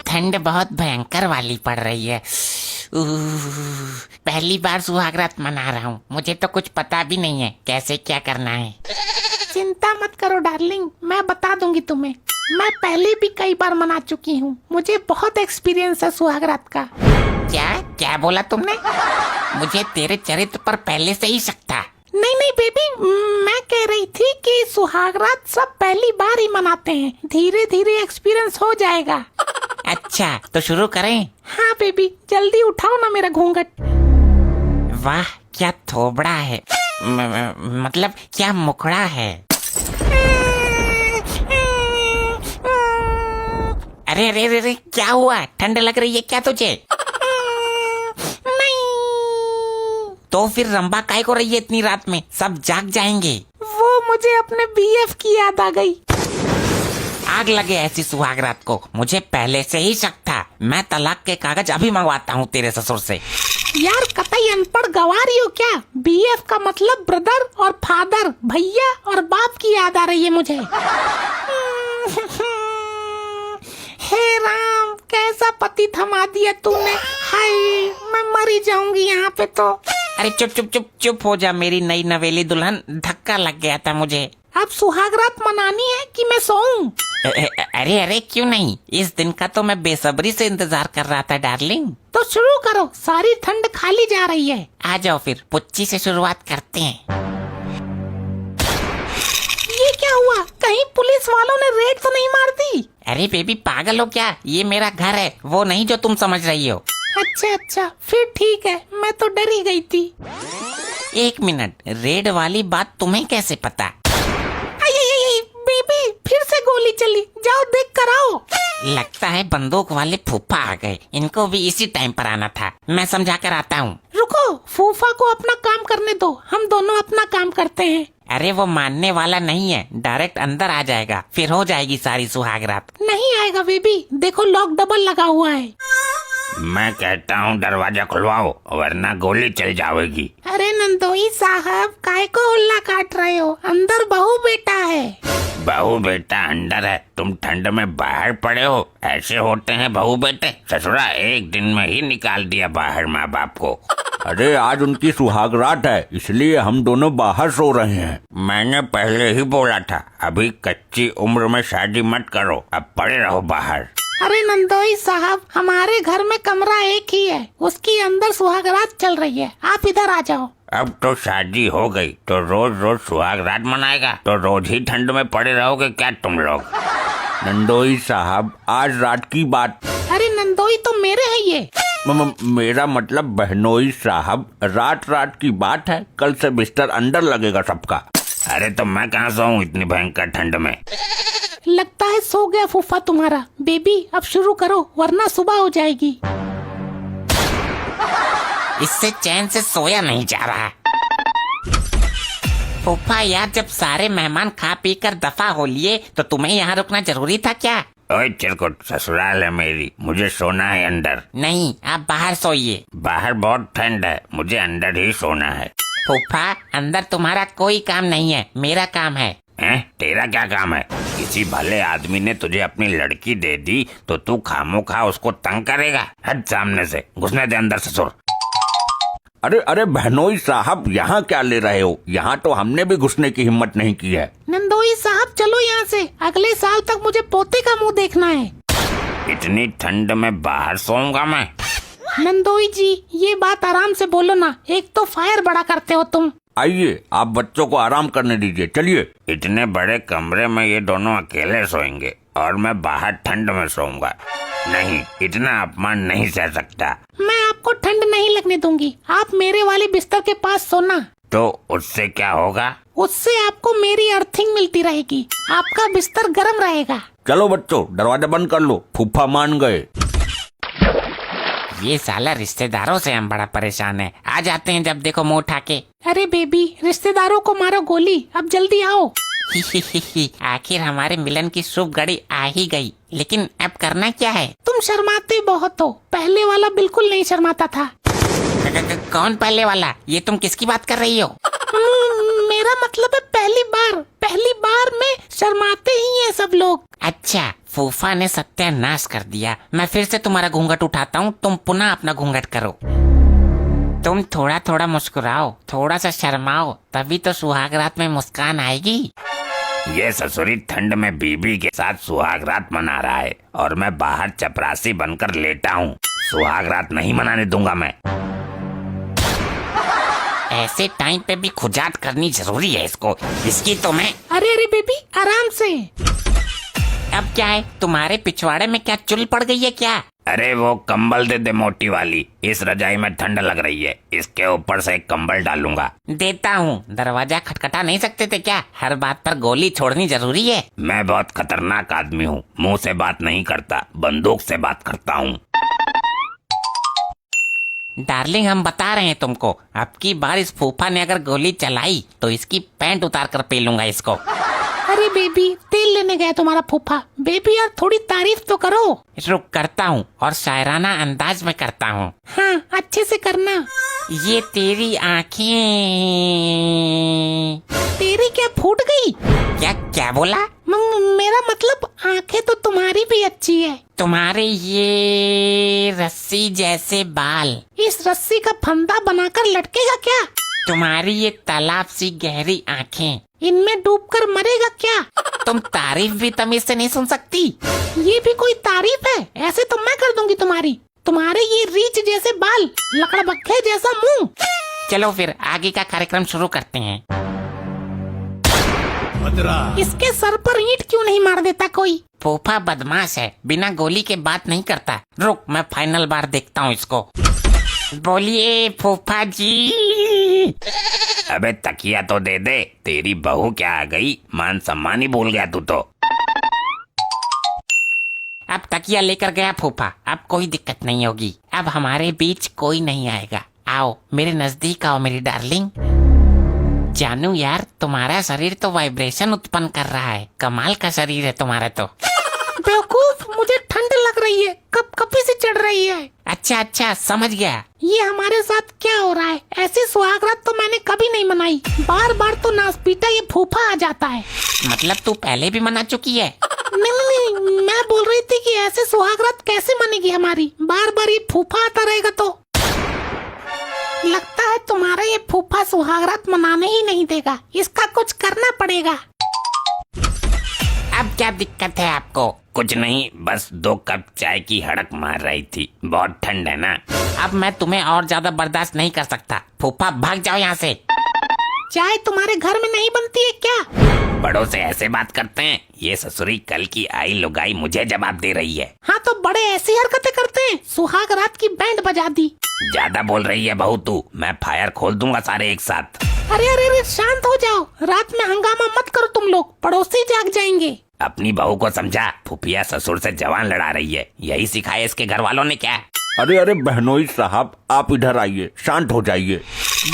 ठंड बहुत भयंकर वाली पड़ रही है। पहली बार सुहागरात मना रहा हूँ, मुझे तो कुछ पता भी नहीं है कैसे क्या करना है। चिंता मत करो डार्लिंग, मैं बता दूंगी तुम्हें। मैं पहले भी कई बार मना चुकी हूँ, मुझे बहुत एक्सपीरियंस है सुहागरात का। क्या क्या बोला तुमने? मुझे तेरे चरित्र पर पहले से ही शक था। नहीं बेबी, मैं कह रही थी कि सुहागरात सब पहली बार ही मनाते हैं, धीरे धीरे एक्सपीरियंस हो जाएगा। अच्छा तो शुरू करें? हाँ बेबी, जल्दी उठाओ ना मेरा घूंघट। वाह क्या थोबड़ा है, मतलब क्या मुखड़ा है। अरे अरे अरे क्या हुआ? ठंड लग रही है क्या तुझे? नहीं। तो फिर रंबा काय को रही है इतनी रात में? सब जाग जाएंगे। वो मुझे अपने बीएफ की याद आ गई। आग लगे ऐसी सुहागरात को, मुझे पहले से ही शक था। मैं तलाक के कागज अभी मंगवाता हूँ तेरे ससुर से। यार कतई अनपढ़ गवारी हो क्या? बीएफ का मतलब ब्रदर और फादर, भैया और बाप की याद आ रही है मुझे। हे राम, कैसा पति थमा दिया तूने। हाय, मैं मरी जाऊंगी यहाँ पे तो। अरे चुप चुप चुप चुप हो जा मेरी नई नवेली दुल्हन, धक्का लग गया था मुझे। अब सुहागरात मनानी है कि मैं सोऊं? अरे अरे क्यों नहीं, इस दिन का तो मैं बेसब्री से इंतजार कर रहा था डार्लिंग। तो शुरू करो, सारी ठंड खाली जा रही है। आ जाओ फिर पुच्ची से शुरुआत करते हैं। ये क्या हुआ? कहीं पुलिस वालों ने रेड तो नहीं मार दी? अरे बेबी पागल हो क्या, ये मेरा घर है, वो नहीं जो तुम समझ रही हो। अच्छा, फिर ठीक है, मैं तो डर ही गई थी। एक मिनट, रेड वाली बात तुम्हें कैसे पता? बेबी, फिर से गोली चली, जाओ देख कर आओ। लगता है बंदूक वाले फूफा आ गए, इनको भी इसी टाइम पर आना था। मैं समझा कर आता हूँ। रुको, फूफा को अपना काम करने दो, हम दोनों अपना काम करते हैं। अरे वो मानने वाला नहीं है, डायरेक्ट अंदर आ जाएगा, फिर हो जाएगी सारी सुहागरात। नहीं आएगा बेबी, देखो लॉक डबल लगा हुआ है। मैं कहता हूँ दरवाजा खुलवाओ वरना गोली चल जाएगी। अरे नंदोई साहब, काय को उल्ला काट रहे हो? अंदर बहू बेटा है। बहू बेटा अंदर है, तुम ठंड में बाहर पड़े हो। ऐसे होते हैं बहू बेटे। ससुरा एक दिन में ही निकाल दिया बाहर माँ बाप को। अरे आज उनकी सुहागरात है, इसलिए हम दोनों बाहर सो रहे हैं। मैंने पहले ही बोला था, अभी कच्ची उम्र में शादी मत करो, अब पड़े रहो बाहर। अरे नंदोई साहब, हमारे घर में कमरा एक ही है, उसकी अंदर सुहागरात चल रही है, आप इधर आ जाओ। अब तो शादी हो गई तो रोज रोज सुहागरात मनाएगा, तो रोज ही ठंड में पड़े रहोगे क्या तुम लोग? नंदोई साहब, आज रात की बात। अरे नंदोई तो मेरे है ये। मेरा मतलब बहनोई साहब, रात रात की बात है, कल से बिस्तर अंदर लगेगा सबका। अरे तो मैं कहाँ सोऊं इतनी भयंकर ठंड में? लगता है सो गया फूफा तुम्हारा। बेबी अब शुरू करो वरना सुबह हो जाएगी। इससे चैन से सोया नहीं जा रहा। फूफा यार, जब सारे मेहमान खा पी कर दफा हो लिए तो तुम्हें यहाँ रुकना जरूरी था क्या? ओए चिरकुट, ससुराल है मेरी, मुझे सोना है अंदर। नहीं, आप बाहर सोइए। बाहर बहुत ठंड है, मुझे अंदर ही सोना है। फूफा अंदर तुम्हारा कोई काम नहीं है, मेरा काम है। हैं? तेरा क्या काम है? किसी भले आदमी ने तुझे अपनी लड़की दे दी तो तू खामोखा उसको तंग करेगा? हट सामने से, घुसने दे अंदर ससुर। अरे बहनोई साहब, यहाँ क्या ले रहे हो? यहाँ तो हमने भी घुसने की हिम्मत नहीं की है। नंदोई साहब चलो यहाँ से, अगले साल तक मुझे पोते का मुंह देखना है। इतनी ठंड में बाहर सोऊंगा मैं? नंदोई जी, ये बात आराम से बोलो ना, एक तो फायर बड़ा करते हो तुम। आइए, आप बच्चों को आराम करने दीजिए, चलिए। इतने बड़े कमरे में ये दोनों अकेले सोएंगे और मैं बाहर ठंड में सोऊंगा? नहीं, इतना अपमान नहीं सह सकता। मैं आपको ठंड नहीं लगने दूंगी, आप मेरे वाले बिस्तर के पास सोना। तो उससे क्या होगा? उससे आपको मेरी अर्थिंग मिलती रहेगी, आपका बिस्तर गर्म रहेगा। चलो बच्चों, दरवाजा बंद कर लो, फूफा मान गए। ये साला रिश्तेदारों से हम बड़ा परेशान है, आ जाते हैं जब देखो मुंह उठा के। अरे बेबी, रिश्तेदारों को मारो गोली, अब जल्दी आओ। आखिर हमारे मिलन की शुभ घड़ी आ ही गई, लेकिन अब करना क्या है? तुम शर्माते बहुत हो, पहले वाला बिल्कुल नहीं शर्माता था। कौन पहले वाला? ये तुम किसकी बात कर रही हो? मेरा मतलब है पहली बार में शर्माते ही हैं सब लोग। अच्छा, फूफा ने सत्यानाश कर दिया। मैं फिर से तुम्हारा घूंघट उठाता हूँ, तुम पुनः अपना घूंघट करो। तुम थोड़ा थोड़ा मुस्कुराओ, थोड़ा सा शर्माओ, तभी तो सुहाग रात में मुस्कान आएगी। ये ससुरी ठंड में बीबी के साथ सुहाग रात मना रहा है और मैं बाहर चपरासी बनकर लेटा हूँ। सुहाग रात नहीं मनाने दूंगा मैं। ऐसे टाइम पे भी खुजात करनी जरूरी है इसको, इसकी तो मैं। अरे अरे बेबी आराम से। अब क्या है, तुम्हारे पिछवाड़े में क्या चुल पड़ गई है क्या? अरे वो कंबल दे दे मोटी वाली, इस रजाई में ठंड लग रही है, इसके ऊपर से एक कंबल डालूंगा। देता हूँ। दरवाजा खटखटा नहीं सकते थे क्या? हर बात पर गोली छोड़नी जरूरी है। मैं बहुत खतरनाक आदमी हूँ, मुंह से बात नहीं करता, बंदूक से बात करता हूँ। डार्लिंग, हम बता रहे हैं तुमको, अब की बार इस फूफा ने अगर गोली चलाई तो इसकी पैंट उतार कर पी लूंगा इसको। अरे बेबी तेल लेने गया तुम्हारा फूफा। बेबी यार थोड़ी तारीफ तो करो। रुक, करता हूँ और शायराना अंदाज में करता हूँ। हाँ अच्छे से करना। ये तेरी आँखें। तेरी क्या फूट गई? क्या क्या बोला? मेरा मतलब आंखें तो तुम्हारी भी अच्छी है। तुम्हारे ये रस्सी जैसे बाल इस रस्सी का फंदा बनाकर लटकेगा क्या? तुम्हारी ये तालाब सी गहरी आँखें इनमें डूबकर मरेगा क्या? तुम तारीफ भी तमीज से नहीं सुन सकती। ये भी कोई तारीफ है? ऐसे तो मैं कर दूंगी तुम्हारी। तुम्हारे ये रीछ जैसे बाल, लकड़बग्घे जैसा मुंह। चलो फिर आगे का कार्यक्रम शुरू करते हैं। इसके सर पर ईंट क्यों नहीं मार देता कोई? फूफा बदमाश है, बिना गोली के बात नहीं करता। रुक, मैं फाइनल बार देखता हूँ इसको। बोलिए फूफा जी। अबे तकिया तो दे दे, तेरी बहू क्या आ गई, मान सम्मान ही भूल गया तू तो। अब तकिया लेकर गया फूफा, अब कोई दिक्कत नहीं होगी। अब हमारे बीच कोई नहीं आएगा। आओ मेरे नजदीक आओ मेरी डार्लिंग। जानू यार, तुम्हारा शरीर तो वाइब्रेशन उत्पन्न कर रहा है। कमाल का शरीर है तुम्हारा तो। बेवकूफ, मुझे ठंड लग रही है, कब कभी से चढ़ रही है। अच्छा अच्छा, समझ गया। ये हमारे साथ क्या हो रहा है? ऐसी सुहागरात तो मैंने कभी नहीं मनाई। बार बार तो नासपीटा ये फूफा आ जाता है। मतलब तू पहले भी मना चुकी है? नहीं, मैं बोल रही थी कि ऐसे सुहागरात कैसे मनेगी हमारी। बार बार ये फूफा आता रहेगा तो। लगता है तुम्हारा ये फूफा सुहागरात मनाने ही नहीं देगा। इसका कुछ करना पड़ेगा। अब क्या दिक्कत है आपको? कुछ नहीं, बस 2 कप चाय की हड़क मार रही थी, बहुत ठंड है ना। अब मैं तुम्हें और ज्यादा बर्दाश्त नहीं कर सकता। फूफा भाग जाओ यहाँ से। चाय तुम्हारे घर में नहीं बनती है क्या? बड़ों से ऐसे बात करते हैं? ये ससुरी कल की आई लुगाई मुझे जवाब दे रही है। हाँ तो बड़े ऐसी हरकतें करते हैं। सुहागरात की बैंड बजा दी। ज्यादा बोल रही है बहू तू, मैं फायर खोल दूंगा सारे एक साथ। अरे अरे अरे शांत हो जाओ। रात में हंगामा मत करो तुम लोग, पड़ोसी जाग जाएंगे। अपनी बहू को समझा, फुफिया ससुर से जवान लड़ा रही है, यही सिखाया इसके घर वालों ने क्या? अरे अरे बहनोई साहब, आप इधर आइए, शांत हो जाइए।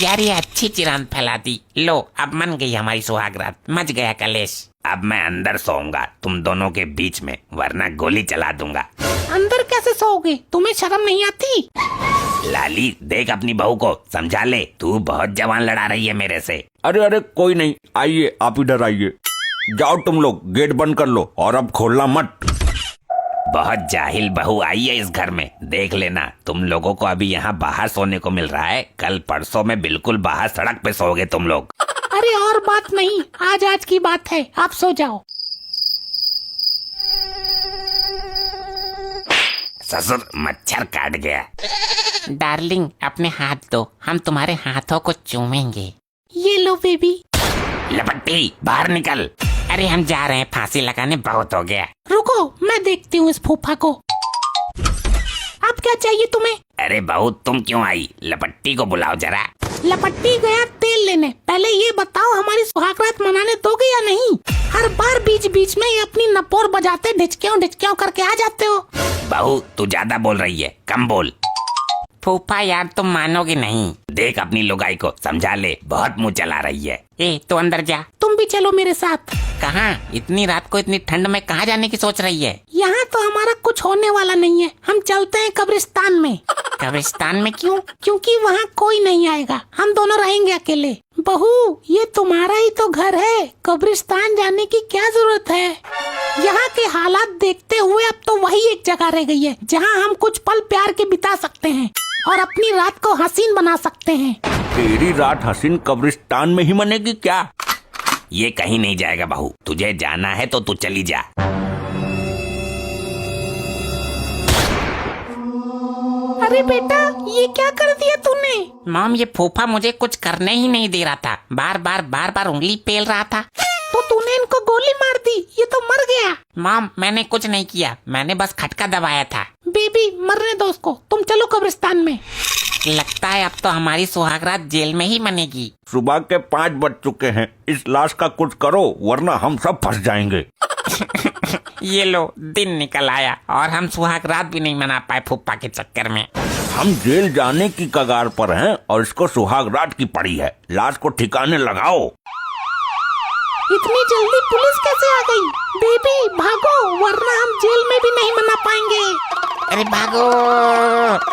यार ये अच्छी चिरांद फैला दी। लो अब मन गई हमारी सुहागरात, मच गया कलेश। अब मैं अंदर सोऊंगा तुम दोनों के बीच में, वरना गोली चला दूंगा। अंदर कैसे सोओगे? तुम्हें शर्म नहीं आती? लाली देख अपनी बहू को समझा ले, तू बहुत जवान लड़ा रही है मेरे से। अरे अरे कोई नहीं, आइए आप इधर आइए। जाओ तुम लोग, गेट बंद कर लो और अब खोलना मत। बहुत जाहिल बहू आई है इस घर में, देख लेना। तुम लोगों को अभी यहाँ बाहर सोने को मिल रहा है, कल परसों में बिल्कुल बाहर सड़क पे सोओगे तुम लोग। अरे और बात नहीं, आज की बात है, आप सो जाओ। ससुर मच्छर काट गया। डार्लिंग अपने हाथ दो, हम तुम्हारे हाथों को चूमेंगे। ये लो बेबी। लपट्टी बाहर निकल। अरे हम जा रहे हैं, फांसी लगाने बहुत हो गया। रुको, मैं देखती हूँ इस फूफा को। अब क्या चाहिए तुम्हें? अरे बहू तुम क्यों आई? लपट्टी को बुलाओ जरा। लपट्टी गया तेल लेने। पहले ये बताओ हमारी सुहागरात मनाने दोगे या नहीं? हर बार बीच बीच में ये अपनी नपोर बजाते ढिचक्यों करके आ जाते हो। बहू तू ज्यादा बोल रही है, कम बोल। फूफा यार तुम मानोगे नहीं। देख अपनी लुगाई को समझा ले, बहुत मुंह चला रही है। ए तो अंदर जा। तुम भी चलो मेरे साथ। कहाँ? इतनी रात को इतनी ठंड में कहाँ जाने की सोच रही है? यहाँ तो हमारा कुछ होने वाला नहीं है, हम चलते हैं कब्रिस्तान में। कब्रिस्तान में क्यों? क्योंकि वहाँ कोई नहीं आएगा, हम दोनों रहेंगे अकेले। बहू, ये तुम्हारा ही तो घर है, कब्रिस्तान जाने की क्या जरूरत है। यहाँ के हालात देखते हुए अब तो वही एक जगह रह गई है जहाँ हम कुछ पल प्यार के बिता सकते हैं और अपनी रात को हसीन बना सकते हैं। तेरी रात हसीन कब्रिस्तान में ही मनेगी क्या? ये कहीं नहीं जाएगा बहू, तुझे जाना है तो तू चली जा। अरे बेटा, ये क्या कर दिया तूने? मॉम, ये फूफा मुझे कुछ करने ही नहीं दे रहा था, बार बार उंगली पेल रहा था। तो तूने इनको गोली मार दी, ये तो मर गया। मॉम, मैंने कुछ नहीं किया, मैंने बस खटका दबाया था। बेबी, मरने दो उसको, तुम चलो कब्रिस्तान में। लगता है अब तो हमारी सुहागरात जेल में ही मनेगी। सुबह के 5 बज चुके हैं, इस लाश का कुछ करो वरना हम सब फंस जाएंगे। ये लो, दिन निकल आया और हम सुहागरात भी नहीं मना पाए फूफा के चक्कर में। हम जेल जाने की कगार पर हैं और इसको सुहागरात की पड़ी है। लाश को ठिकाने लगाओ। इतनी जल्दी पुलिस कैसे आ गई? बेबी भागो, वरना हम जेल में भी नहीं मना पाएंगे। अरे भागो।